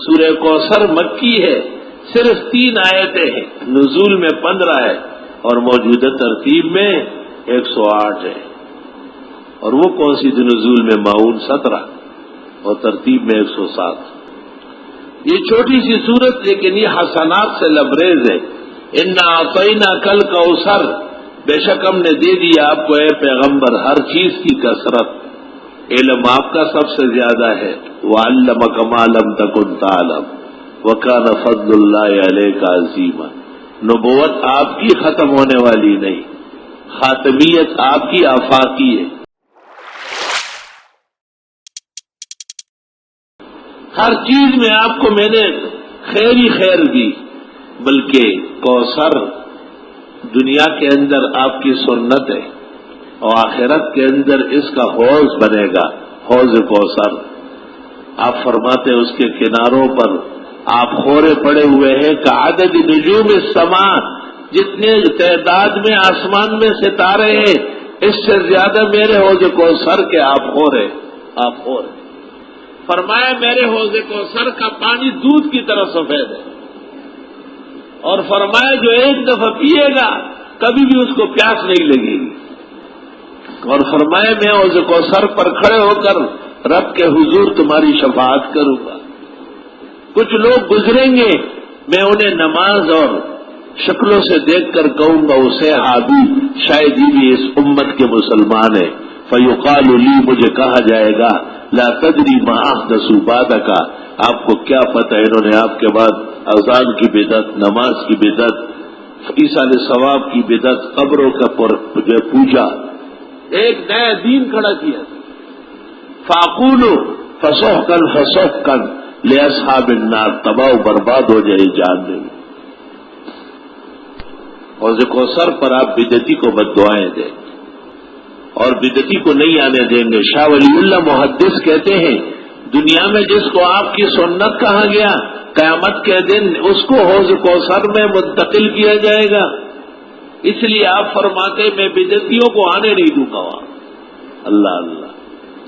سورہ کوثر مکی ہے، صرف 3 آیتیں ہیں، نزول میں 15 ہے اور موجودہ ترتیب میں 108 ہے۔ اور وہ کون سی نزول میں معون 17 اور ترتیب میں 107۔ یہ چھوٹی سی صورت لیکن یہ حسنات سے لبریز ہے۔ انا اعطیناک الکوثر، بے شک ہم نے دے دیا آپ کو اے پیغمبر ہر چیز کی کثرت، علم آپ کا سب سے زیادہ ہے، وعلمک ما لم تکن تعلم وکان فضل اللہ علیک عظیما۔ نبوت آپ کی ختم ہونے والی نہیں، خاتمیت آپ کی آفاقی ہے۔ ہر چیز میں آپ کو میں نے خیر ہی خیر دی، بلکہ کوثر دنیا کے اندر آپ کی سنت ہے اور آخرت کے اندر اس کا حوض بنے گا، حوض کوثر۔ آپ فرماتے ہیں اس کے کناروں پر آپ خورے پڑے ہوئے ہیں کہ عدد نجوم السماء، جتنے تعداد میں آسمان میں ستارے ہیں اس سے زیادہ میرے حوض کوثر کے آپ خورے، آپ خورے۔ فرمایا میرے حوض کوثر کا پانی دودھ کی طرح سفید ہے، اور فرمایا جو ایک دفعہ پیے گا کبھی بھی اس کو پیاس نہیں لگے گی، اور فرمایا میں حوض کوثر پر کھڑے ہو کر رب کے حضور تمہاری شفاعت کروں گا۔ کچھ لوگ گزریں گے، میں انہیں نماز اور شکلوں سے دیکھ کر کہوں گا اسے ہادی، شاید ہی بھی اس امت کے مسلمان ہیں، فیقال لی، مجھے کہا جائے گا لا تدری ما احدثوا بعدک، آپ کو کیا پتہ انہوں نے آپ کے بعد اذان کی بدعت، نماز کی بدعت، ایصال ثواب کی بدعت، قبروں کا پوجا، ایک نیا دین کھڑا کیا۔ فاقول فسحقا فسحقا لاصحاب النار، تباہ و برباد ہو جائے جہنم میں۔ حوض کوثر پر آپ بدعتی کو بددعائیں دیں اور بدعتی کو نہیں آنے دیں گے۔ شاہ ولی اللہ محدث کہتے ہیں دنیا میں جس کو آپ کی سنت کہا گیا، قیامت کے دن اس کو حوض کوثر میں منتقل کیا جائے گا۔ اس لیے آپ فرماتے میں بدعتیوں کو آنے نہیں دوں گا وہاں۔ اللہ اللہ،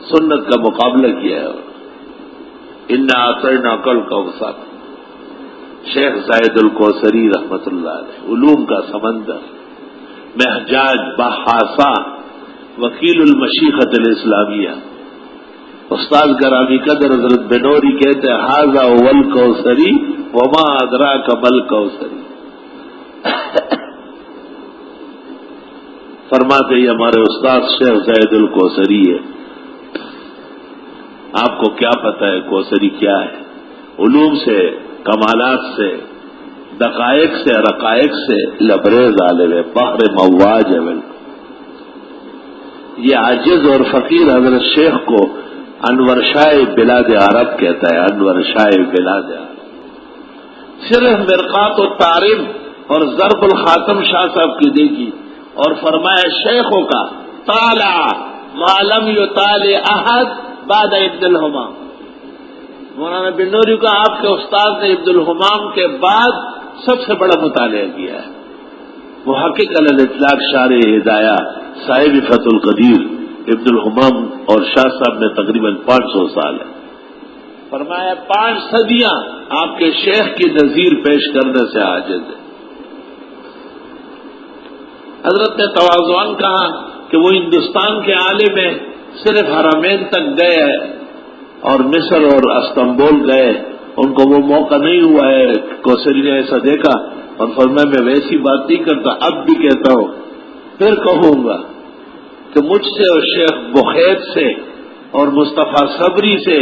سنت کا مقابلہ کیا ہے۔ انا اعطیناک الکوثر، شیخ زاہد الکوثری رحمت اللہ علیہ، علوم کا سمندر، محجاج بحاثہ، وکیل المشیخت الاسلامیہ، استاد گرامی قدر حضرت بنوری کہتے ہیں ھذا هو الکوثری وما ادراک ما الکوثری۔ فرماتے یہ ہمارے استاد شیخ زاہد الکوثری ہے، آپ کو کیا پتہ ہے کوثری کیا ہے؟ علوم سے، کمالات سے، دقائق سے، رقائق سے لبریز عالم ہے، بحر مواج ہے۔ یہ عاجز اور فقیر حضرت شیخ کو انور شاہ بلاد عرب کہتا ہے، انور شاہ بلاد عرب۔ صرف مرقات التعریف اور ضرب الخاتم شاہ صاحب کی دیکھی اور فرمایا شیخوں کا طالع ما لم یطالع احد بعد ابن الحمام۔ مولانا بنوری کا آپ کے استاد نے ابن الحمام کے بعد سب سے بڑا مطالعہ کیا ہے۔ محقق علی الاطلاق شارح ہدایہ صاحب فتح القدیر ابن الحمام اور شاہ صاحب میں تقریباً 500 سال ہے۔ فرمایا 5 صدیاں آپ کے شیخ کی نظیر پیش کرنے سے عاجز ہے۔ حضرت نے تواضعاً کہا کہ وہ ہندوستان کے عالم ہیں، صرف حرمین تک گئے اور مصر اور استنبول گئے، ان کو وہ موقع نہیں ہوا ہے۔ کوثری نے ایسا دیکھا اور فرمایا میں ویسی بات نہیں کرتا، اب بھی کہتا ہوں، پھر کہوں گا کہ مجھ سے اور شیخ بخیت سے اور مصطفیٰ صبری سے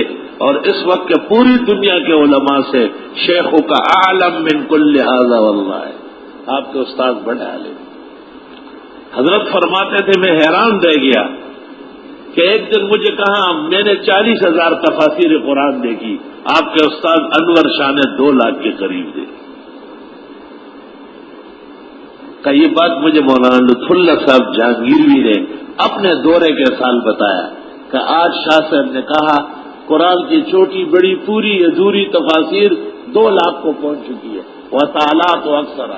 اور اس وقت کے پوری دنیا کے علماء سے شیخوں کا عالم من کل ھذا واللہ ہے۔ آپ کے استاد بڑے عالم۔ حضرت فرماتے تھے میں حیران رہ گیا کہ ایک دن مجھے کہا میں نے 40,000 تفاسیر قرآن دیکھی، آپ کے استاد انور شاہ نے 2 لاکھ کے قریب دیکھی۔ کہ یہ بات مجھے مولانا لطف اللہ صاحب جہانگیروی نے اپنے دورے کے سال بتایا کہ آج شاہ صاحب نے کہا قرآن کی چھوٹی بڑی پوری ادھوری تفاسیر 2 لاکھ کو پہنچ چکی ہے، وہ تعالیٰ و اکثر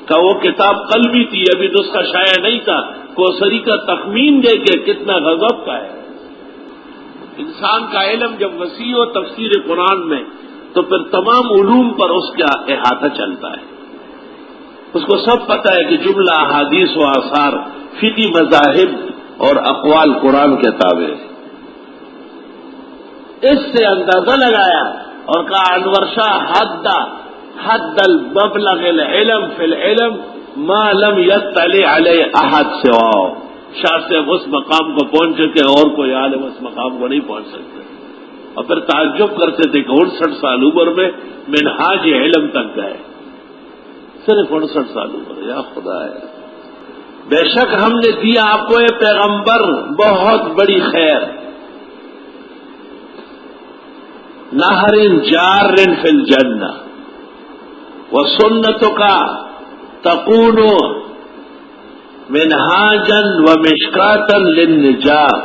کہ وہ کتاب قلبی تھی، ابھی تو اس کا شائع نہیں تھا۔ کوثری کا تخمین دے کے کتنا غضب کا ہے۔ انسان کا علم جب وسیع ہو تفسیر قرآن میں تو پھر تمام علوم پر اس کا احاطہ چلتا ہے. اس کو سب پتہ ہے کہ جملہ احادیث و آثار فقہی مذاہب اور اقوال قرآن کے تابع ہے. اس سے اندازہ لگایا اور کہا انور شاہ حد المبلغ العلم فی العلم ما لم یطلع علیہ احد سواہ. شاہ صاحب اس مقام کو پہنچ چکے اور کوئی عالم اس مقام کو نہیں پہنچ سکتے. اور پھر تعجب کرتے تھے کہ 59 سال عمر میں منہاج علم تک گئے. صرف 59 سال عمر. یا خدا ہے، بے شک ہم نے دیا آپ کو یہ پیغمبر بہت بڑی خیر. نہر جار فی الجنہ وسنتک تکون منہاجا ومشکاتا للنجاة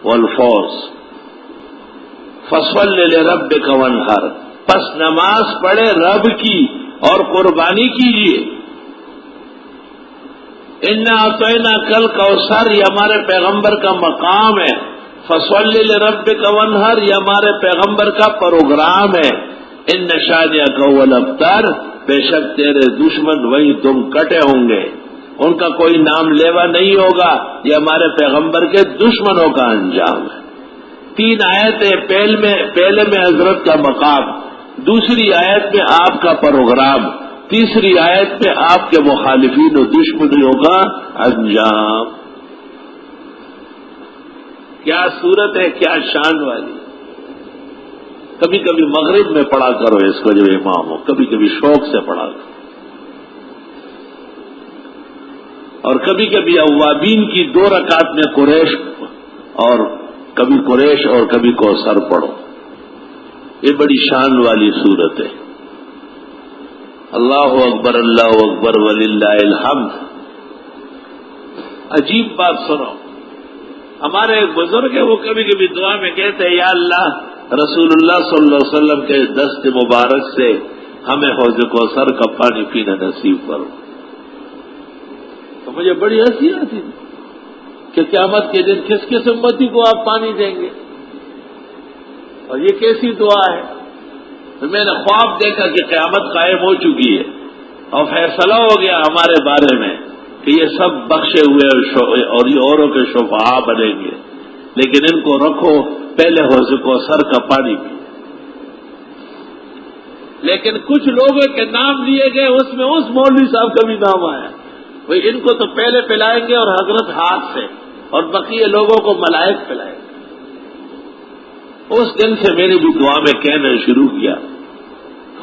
والفوز فصل لربک وانحر. پس نماز پڑھے رب کی اور قربانی کیجیے. انا اعطینا کل کوثر، یہ ہمارے پیغمبر کا مقام ہے. فصل لربک وانحر، یہ ہمارے پیغمبر کا پروگرام ہے. ان شانئک هو الابتر، بے شک تیرے دشمن وہی تم کٹے ہوں گے. ان کا کوئی نام لیوا نہیں ہوگا، یہ ہمارے پیغمبر کے دشمنوں کا انجام ہے. 3 آیتیں، پہلے میں حضرت کا مقام، دوسری آیت میں آپ کا پروگرام، تیسری آیت میں آپ کے مخالفین و دشمنوں کا انجام. کیا صورت ہے، کیا شان والی. کبھی کبھی مغرب میں پڑھا کرو اس کو جب امام ہو، کبھی کبھی شوق سے پڑھا کرو، اور کبھی کبھی اوابین کی 2 رکعت میں قریش اور کبھی قریش اور کبھی کوثر پڑھو. یہ بڑی شان والی صورت ہے. اللہ اکبر وللہ الحمد. عجیب بات سنو، ہمارے ایک بزرگ ہے، وہ کبھی کبھی دعا میں کہتے ہیں یا اللہ رسول اللہ صلی اللہ علیہ وسلم کے دست مبارک سے ہمیں حوض کوثر کا پانی پینا نصیب کرو. تو مجھے بڑی ہنسی آتی تھی کہ قیامت کے دن کس کس امتی کو آپ پانی دیں گے، اور یہ کیسی دعا ہے. تو میں نے خواب دیکھا کہ قیامت قائم ہو چکی ہے اور فیصلہ ہو گیا ہمارے بارے میں کہ یہ سب بخشے ہوئے اور یہ اوروں کے شفعاء بنیں گے، لیکن ان کو رکھو پہلے حوض کوثر کا پانی پی. لیکن کچھ لوگوں کے نام لیے گئے، اس میں اس مولوی صاحب کا بھی نام آیا. وہی ان کو تو پہلے پلائیں گے اور حضرت ہاتھ سے، اور بقیہ لوگوں کو ملائک پلائیں گے. اس دن سے میں نے بھی دعا میں کہنا شروع کیا،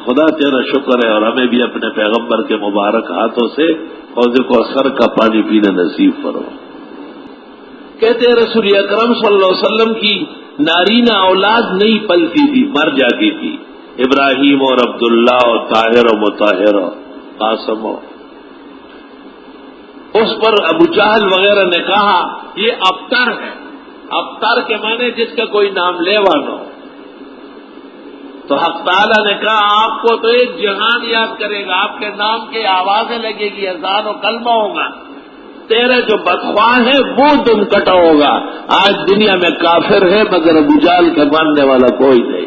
خدا تیرا شکر ہے اور ہمیں بھی اپنے پیغمبر کے مبارک ہاتھوں سے حوض کوثر کا پانی پینا نصیب کرو. کہتے رسول اکرم صلی اللہ علیہ وسلم کی نارینہ اولاد نہیں پلتی تھی، مر جاتی تھی. ابراہیم اور عبداللہ اور طاہر و مطہر و قاسم. اس پر ابو جہل وغیرہ نے کہا یہ ابتر ہے. ابتر کے معنی جس کا کوئی نام لیوا نہ ہو. تو حق تعالیٰ نے کہا آپ کو تو ایک جہان یاد کرے گا، آپ کے نام کی آوازیں لگے گی، اذان و کلمہ ہوگا. تیرے جو بدخواہ ہے وہ تم کٹا ہوگا. آج دنیا میں کافر ہے مگر ابو جہل کے ماننے والا کوئی نہیں.